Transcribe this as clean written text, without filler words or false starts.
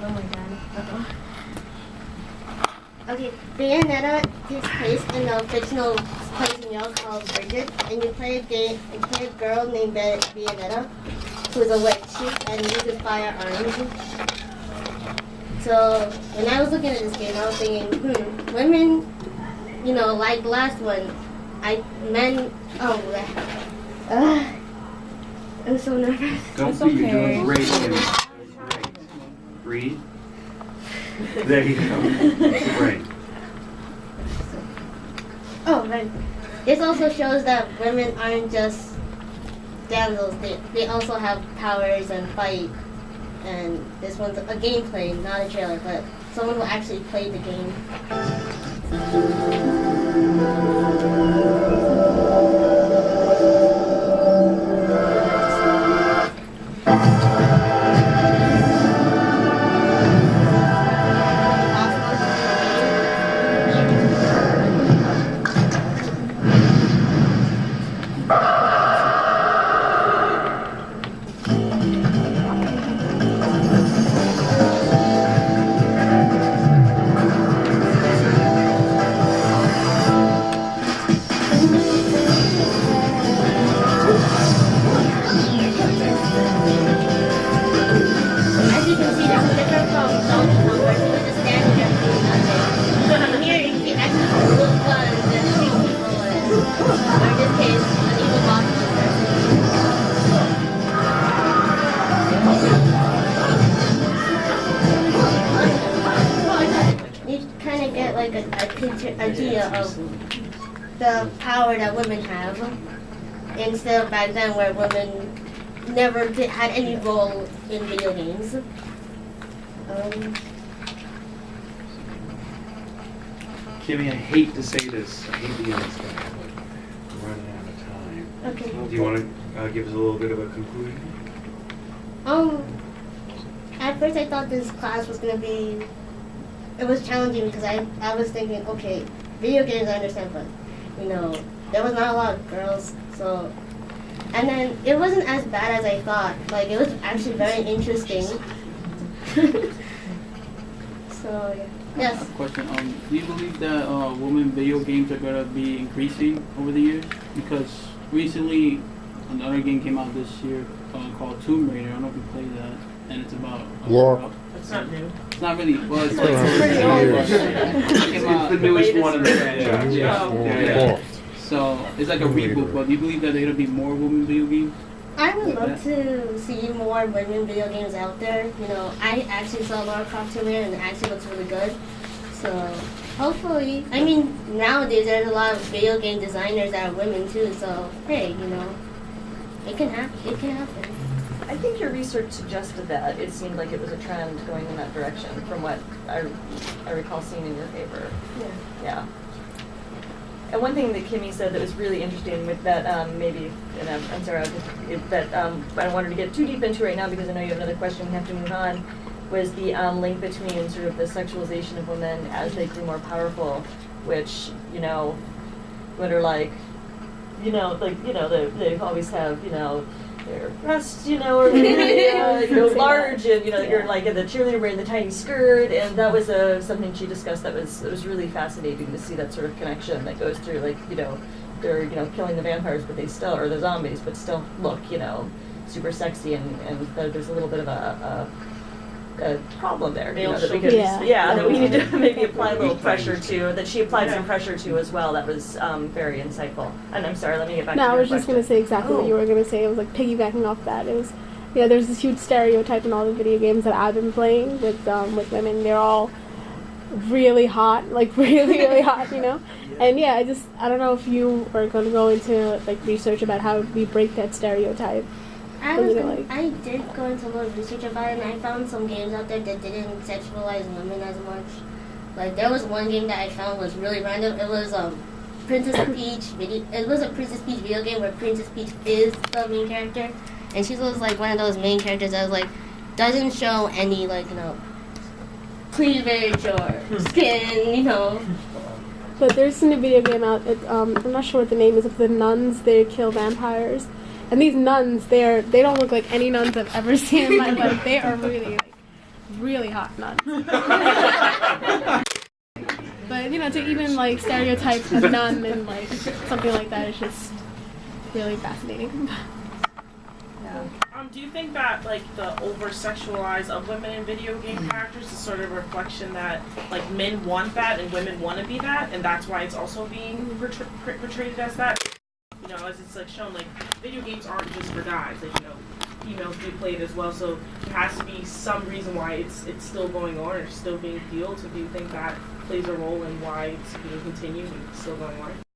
Oh my god. Okay, Bayonetta takes place in a fictional place in York called Bridget, and you play a girl named Bayonetta, who's a witch, and uses firearms. So when I was looking at this game, I was thinking, women, like the last one, I'm so nervous. Don't be, you're doing great. Breathe. There you go. Great. Oh, right. This also shows that women aren't just damsels. They also have powers and fight. And this one's a gameplay, not a trailer, but someone who actually played the game. Idea of the power that women have, instead of back then where women never had any role in video games. Kimmy, I hate to say this. I hate to be honest, but we're running out of time. Okay. Do you want to give us a little bit of a conclusion? At first I thought this class was going to be, it was challenging because I was thinking, okay, video games I understand, but, there was not a lot of girls, so, and then it wasn't as bad as I thought. Like, it was actually very interesting. So, yeah. Yes? Question, do you believe that women video games are going to be increasing over the years? Because recently, another game came out this year called Tomb Raider. I don't know if you played that. And it's about... It's not new. It's not really... Well, it's like... pretty old. It's the newest one in the franchise. Yeah. So, it's like a reboot, but do you believe that there will be more women video games? I would love to see more women video games out there. I actually saw Lara Croft Tomb Raider and it actually looks really good. So, hopefully... I mean, nowadays there's a lot of video game designers that are women too, so, hey, it can happen. It can happen. I think your research suggested that. It seemed like it was a trend going in that direction from what I recall seeing in your paper. Yeah. And one thing that Kimmy said that was really interesting with that, I'm sorry, I don't want to get too deep into right now because I know you have another question, we have to move on, was the link between sort of the sexualization of women as they grew more powerful, which, women are like, they always have, their breasts, or large, and you're like in the cheerleader wearing the tiny skirt, and that was something she discussed that was really fascinating to see that sort of connection that goes through, like they're killing the vampires, but they still, or the zombies, but still look super sexy, and there's a little bit of a problem there. That we could, that we need to maybe apply a little pressure to, that she applied some pressure to as well. That was very insightful. And I'm sorry, let me get back to your I was question. just going to say exactly what you were going to say. It was like piggybacking off that. It was, there's this huge stereotype in all the video games that I've been playing with women. They're all really hot, like really, really hot, And I don't know if you are going to go into like research about how we break that stereotype. I did go into a little research about it, and I found some games out there that didn't sexualize women as much. Like, there was one game that I found was really random. It was Princess Peach video. It was a Princess Peach video game where Princess Peach is the main character, and she was like one of those main characters that was like doesn't show any cleavage or skin, But there's a new video game out. I'm not sure what the name is. Of the nuns, they kill vampires. And these nuns, they don't look like any nuns I've ever seen in my life. They are really really hot nuns. But to even like stereotype a nun and like something like that is just really fascinating. Yeah. Do you think that like the over-sexualize of women in video game characters is sort of a reflection that like men want that and women want to be that, and that's why it's also being portrayed as that? As it's like shown, like video games aren't just for guys. Like females do play it as well. So there has to be some reason why it's still going on or still being appealed. So do you think that plays a role in why it's being continued and still going on?